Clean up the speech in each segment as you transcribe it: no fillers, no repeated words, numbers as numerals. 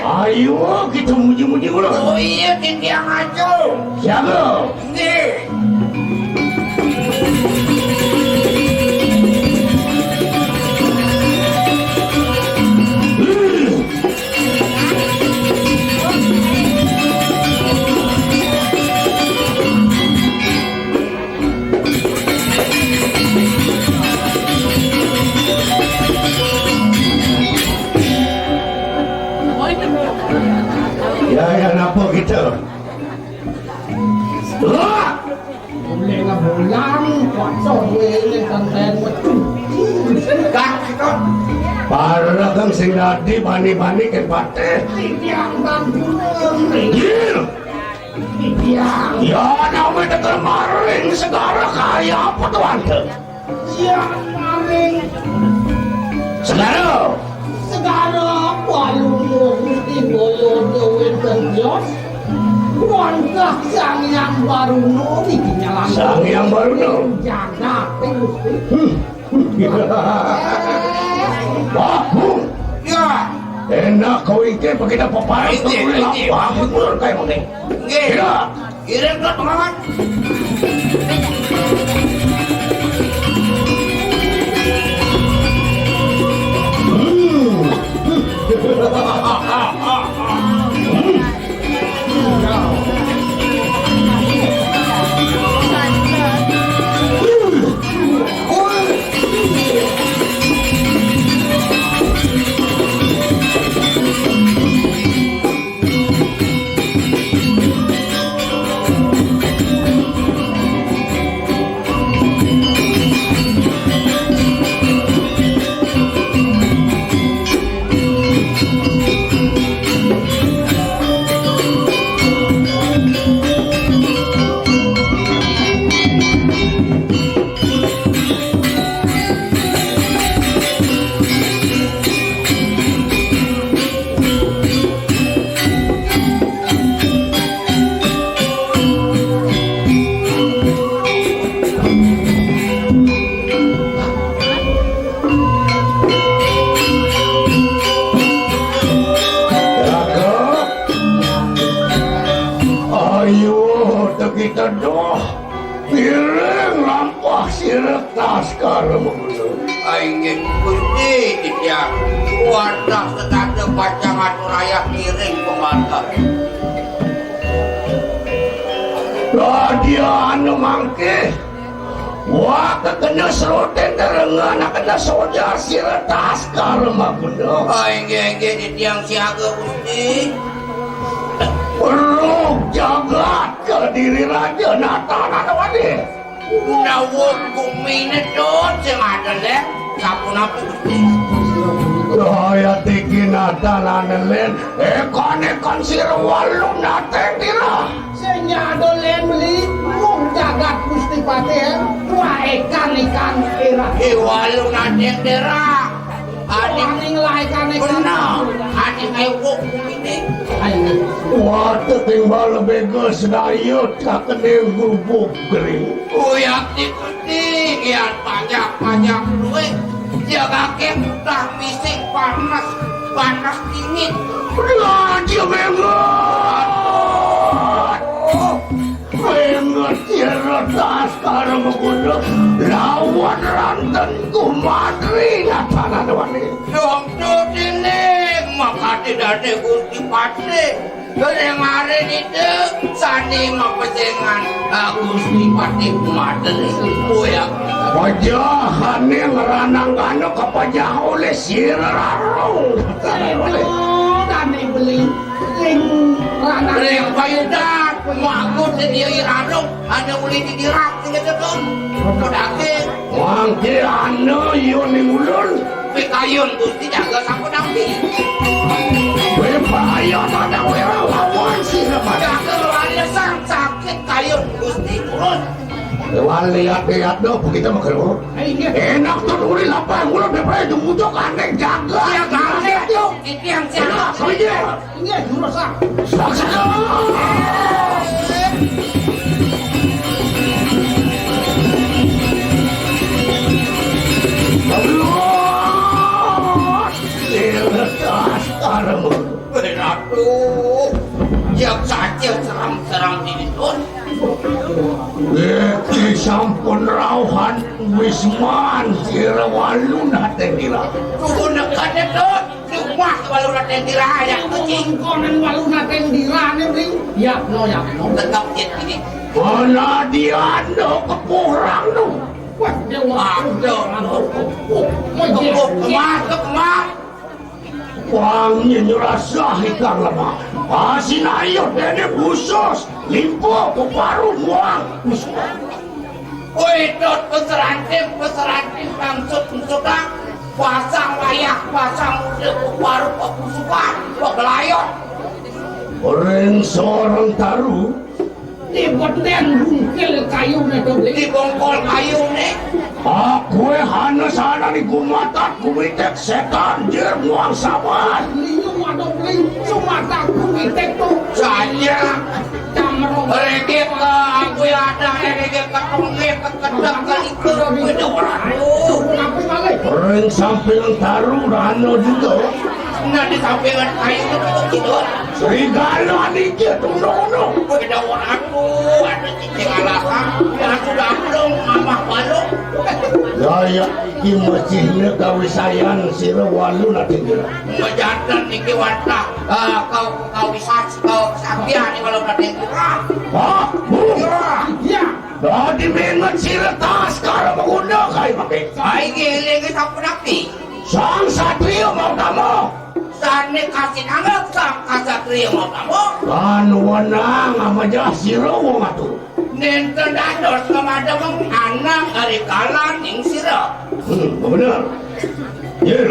Ayo kita muji-muji ulang. Oh iya di tiang aja. Siapa? Nih. Ya napa kita? Boleh nggak bolang, kuasa boleh konten betul. Kak kita. Para kang sing dadi bani-bani ke pate. Yang bantuan, Iya. yang Ya namanya kemarin segala kaya apa tuh anda? maring Segala. segala balung mesti bolo dewen terjos. Wangkah sang yang baru bikin nyala. Sang yang baru no. Jaga Wah, Ya. enak kau ini pakai dapat pakai Ini, tuh ini. lapang mundur kayak begini. Nggih. Ya. Kirim ke teman. Kita doh piring lampah siretas karena Aing kunci di tiang. Wadah setanda pacangan raya kirim pengantar. dia anu mangke wah kena seroten terengan kena soja siretas karena Aing di tiang siaga kunci. perlu jagat ke diri raja natana wadi Nawuk kumine dot sing ada lek sapu-napu Gusti. Daya tiki natana nelen ekon sirwalu nate dira Senya dolen beli mung jagat Gusti Patih. Wah ikan era. Walu nate dera. Adik Aning lah ikan. benar. Adik kayak wuk kumine. Ayo. wate timbal beges dayut kakene gubuk kering Uyak di Gusti kian pajak duit. Jaga tak bising panas dingin. raja bengot siretas karena mengudah lawan ranten kumadri natana wadi Dong dining maka tidak ada Gusti Patih. Kemarin itu sani mapejengan Gusti Patih kumadri. Uyak. Pajahan yang ranang kano kapajah oleh sirarong. Tani beli ring ranah. Reng payudan, maku sedia irarong, ada uli di dirak, tinggal jodon. Kodake, Mangke anu yun ning ulun. pikayun Gusti jaga sampo dampi. Bebaya pada wirawan sirapad. Jaga luarnya sang sakit kayun Gusti turun. Ewan lihat-lihat do begitu makan enak tuh uli lapang ulun daripada jumujok aneh jaga. Dia galet yuk, itu yang Enak siapa. saja. Ini jurus ah. Saksana. Allah. Sirtas karemu. Aduh, jak saja seram-seram ini Don. Iki sampun rauhan wisman sira walun hate dira. Tunggu nekatnya Don. Cuma walau raten diraya kucing. Konen waluna tendirane ring. Yakno. Tetap jet ini. Mana dia no kepurang no. Wah, dewa. Kemas. Wangi nyerasa hikang lemah. Asin ayo dene khusus. Limpo keparu muang. Woi, Dot peserancim maksud-maksudnya pasang layak, pasang udah baru kebusukan, kegelayot. Orang seorang taruh Di beten bungkil kayu nih doble. Di bongkol kayu nih. aku hana sana di gumatat kumitek setan jer muang sabar. Liu waduh beli cuma tak kumitek tuh. Saja. Camro. Regek ke aku ada regek ke tongge ke kedang ke ikut ke orang. Kenapa balik? Orang samping taruh rano juga. Nah di sampingan kayu itu tidur. Serigala ni dia tunduk-tunduk. Ada orang tuh, ada cicing alasan. Yang sudah belum mamah balok. Ya, ki masjidnya kawisayan sira walu na tinggal. Menjatan niki warta. Kau bisa kau saktian kalau datang kurang. Pak, bu. Ya. Dah dimengat sira tas sekarang mengundang kai pakai. Saya giling ke sapu napi. Sang satria mau kamu. Sane kasih nanggap sang kasatria mau kamu. Kan wanang ama jah sira wong atuh. Nenten dados kemada mong anak dari kalan ing sira. Benar. Ya.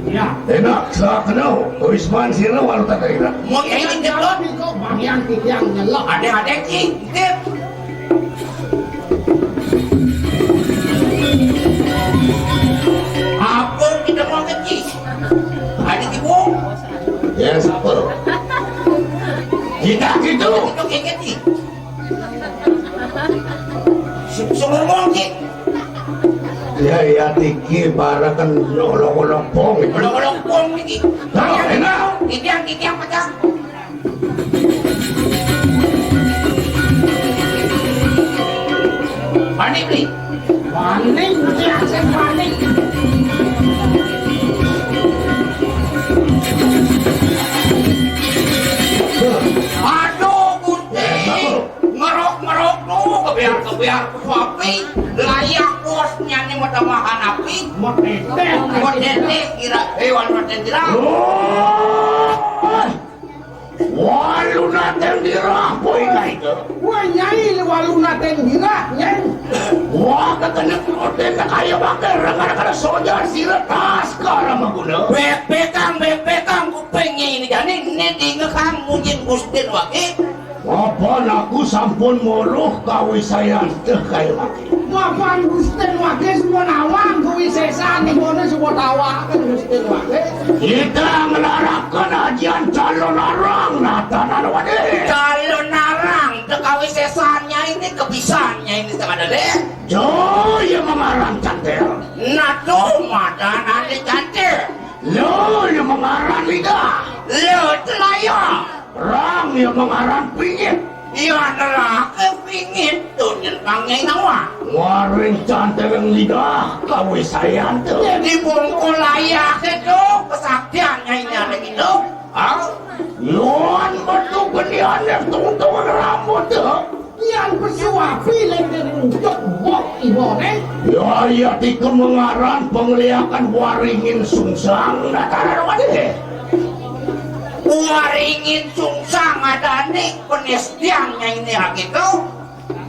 Ya. Enak sa kenau. Wisman sira walu tak kira. Mau ini jelot. Kau bagian yang nyelok. Adek-adek cintip. Apa kita mau kecil? Ada ibu. Ya siapa? Kita gitu. Itu kayak kecil. Semua cik. Ya tiki barakan nolong-nolong pong. Belum pom ini. Nah, enak. Titiang pecah. Panik beli. Panik, biasa panik. Aduh, Gusti. Ngerok tuh, kebiar suapi. Layak bosnya nih mau tamahan api. Mau tetek kira hewan maten dirah. Walu naten dirah poy na itu. Wah nyai waluna tendira, nyai. Wah kena proten na kaya bakal rangka-rangka soja sira tas kara maguna. Bepekang kupengnya ini jadi ini ngekang mungkin Gusti wake. Apa aku sampun muluh kawisayan teh kaya maki. Maafan Gusten wake semua nawang kuwi sesan di mana semua tawakan Gusten wake. Kita ngelarakan ajian calon larang natanan wade. Calon narang tekawi sesannya ini kebisaannya ini sama deh. Jo yang mengarang cantel. Nah tuh madan ada cantik. Lo yang mengarang lidah. Lo telayang. Rang yang mengarang pingit. Iya adalah kepingin tuh yang panggil nawa. Waring cantel yang lidah kawisayan tuh. Jadi bongkol layak itu kesaktiannya ini ada gitu. Luan betul benian yang tungtung rambut tuh. Yang bersuapi lenden untuk bok ibone. Ya di kemengaran pengliakan waringin sungsang nataran wade. Waringin sungsang ada nih penestiannya ini lagi tuh.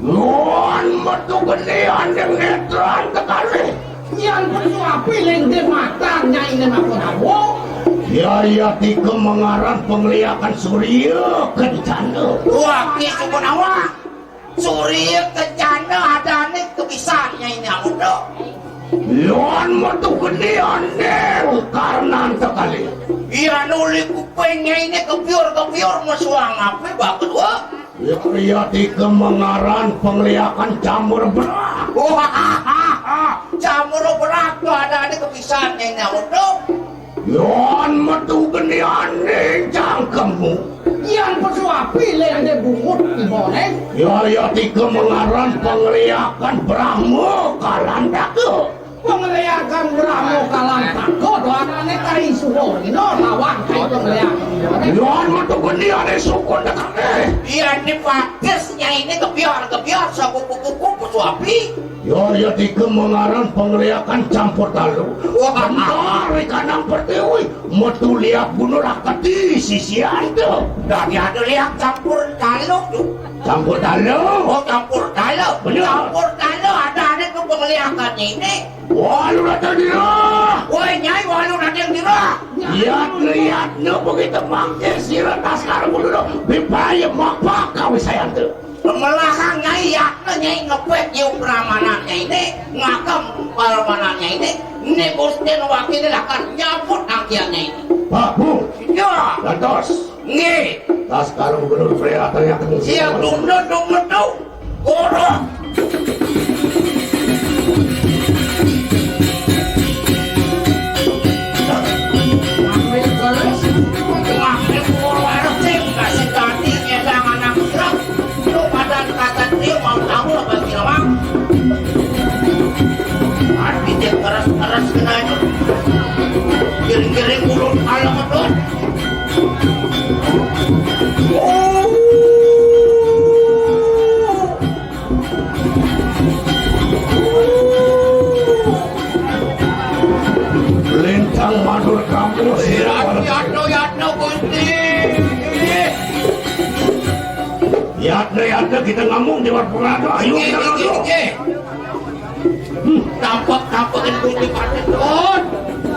Luan betul benian yang netran tekali. Yang bersuapi lenden matanya ini maupun awo. Ya di kemengaran pengliakan surya kencana. Waki sukunawa. Surya kencana ada nih kebisaannya ini aku tuh. Luan betul benian yang karena tekali. Iya nuli kupengnya ini kebiur mesuang apa bakal wah. Ya di kemengaran pengliakan camur berak. Wah, camur berat tuh ada kebisaannya ini aku tuh. Yon metu geniane cangkemmu. Yang pesuapi lende bungut ibone. Ya tiga mengaran pengliakan Brahmo Kalandaka. Pengliakan Brahmo Kalandaka doanane kai suhorino lawan kai pengliakan. Yon metu geniane sukun dekane. Iya ini faktisnya ini kebiar sa kuku-kuku pesuapi. Ya tiga mengaran pengliakan campur talu. Wah, bentar ikanang pertiwi metu liak bunuh rakati sisian tuh. dari ada lihat campur taluk tuh. Campur talu. Oh campur taluk. Bener. Campur taluk ada tuh penglihatannya ini. Walu datang dira. Woi nyai walu datang dira. Lihat no begitu mangke sira naskar bunuh bipaya mapak kau sayang tuh. Melakang nyai yakna nyai ngepet yung pramananya ini ngakam pramananya ini gusti wakil akan nyabut angkiannya ini. Pak Bu. Ya. Lantos. Nge. Naskar bunuh pria yang ketemu. Siap dumdo tuh. Goro. Ambil keles. Makin goro ersing kasih ganti nyedang anak serap. Lu pada kata dia mau tahu apa kira arti dia keras kenanya. Giring-giring mulut kalau medot. Lintang madur kamu Yatno gusti. Yatna kita ngomong di luar pengaruh. Ayo kita ngomong. Tampak-tampakin gusti patidon.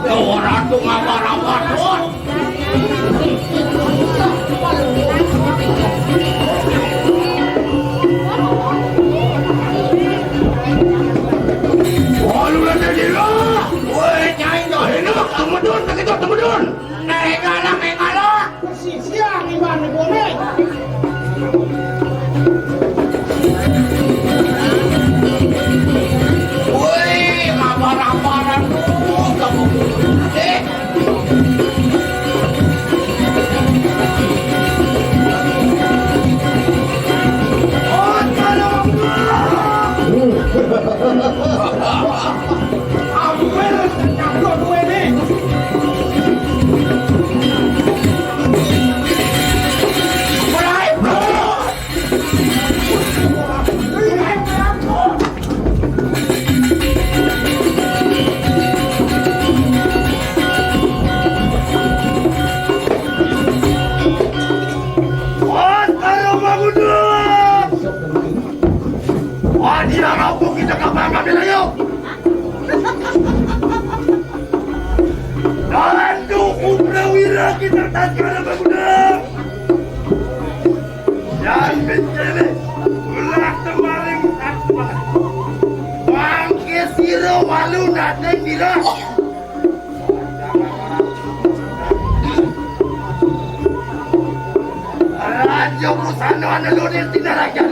Orang tuh ngabar-ngabar don. Walu datang dira. Woi nyai don. Enak temedun begitu temedun. Mengala. Siang iban ibone. Woi ngabar-ngabaran tuh kamu. Ambil nyablo duwe nih. Mulai bro. Dia rampung kita kapan ambil ayo. Dandu Uprawira kita tajkan bagudang. Jangan bencana. Ulah kemarin apa? Bangke siro walu datang dira. Raja Busano analurir tinarakan.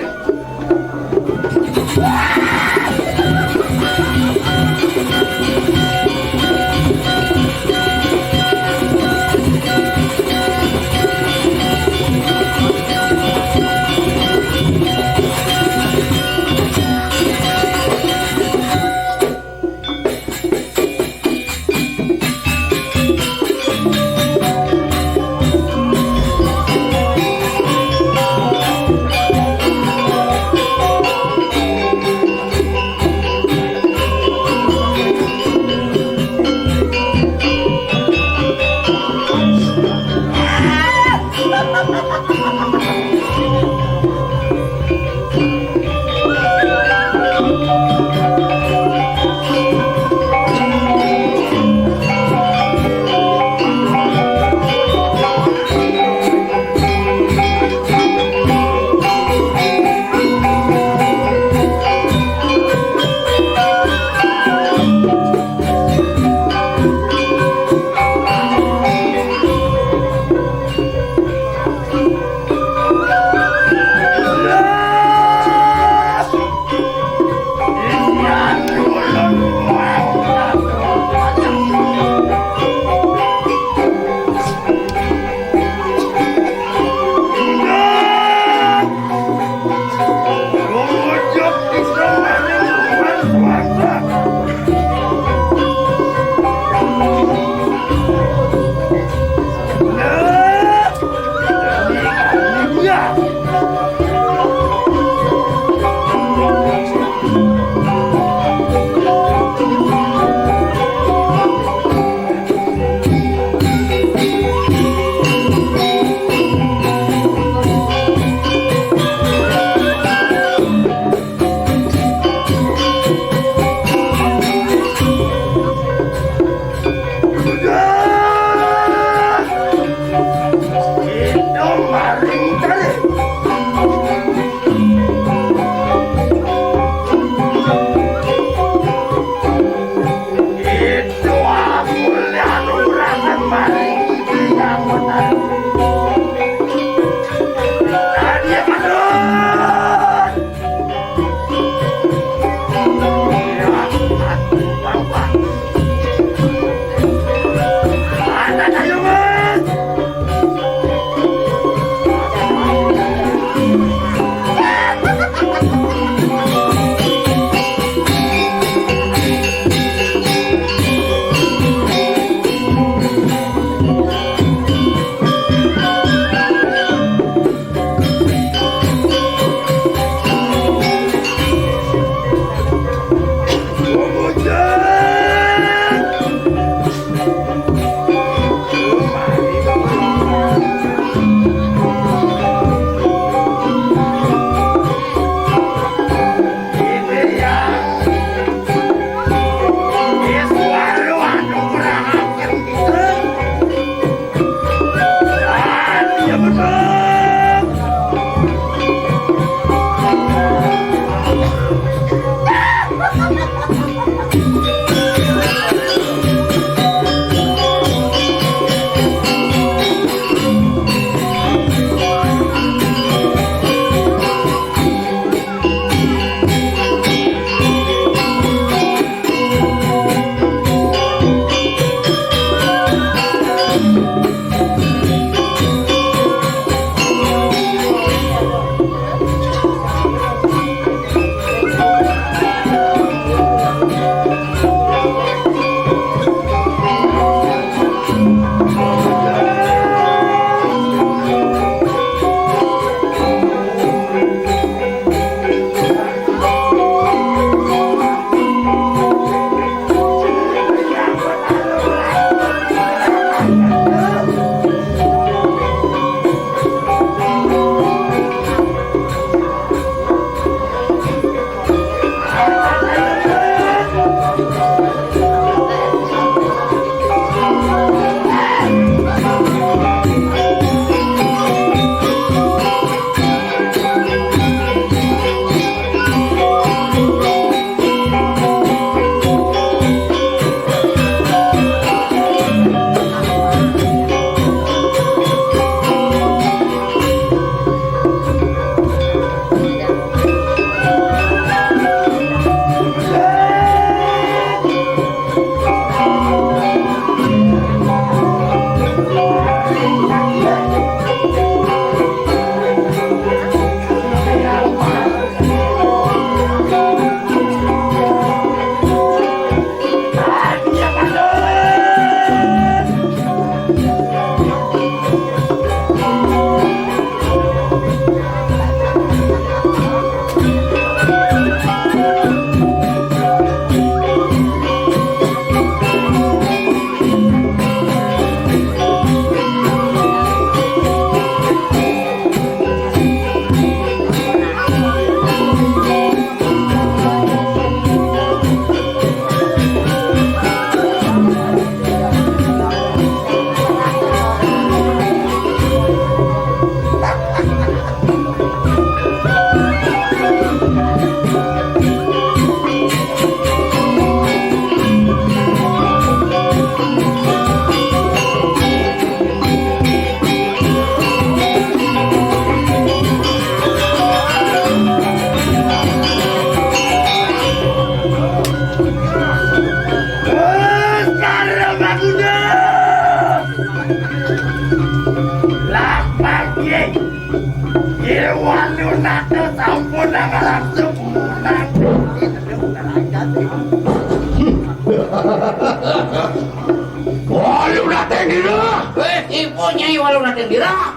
Walu datang dira. Ibu nyai walau datang dira.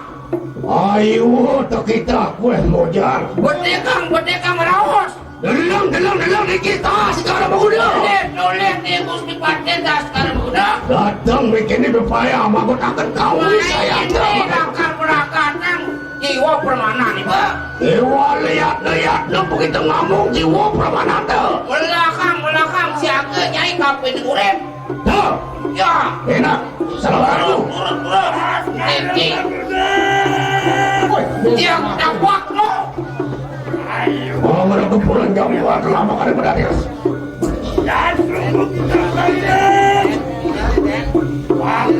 Ayo tak kita kueh mojar. Berdekang merawas. Dalam di kita sekarang berkuda. Noleh di Gusti Patenda sekarang berkuda. Datang bikin ini berpaya magot akan kau saya. Ini akan berakatan jiwa permana nih Pak. Dewa lihat begitu ngomong jiwa permana tuh. Belakang siaga nyai kapin urep. Tuh. Ya. Enak. Salam baru. Turun. yang dakwak lo. Oh, mana kepulan Jawa telah makan berakhir. Dan rambut terbaik. Wang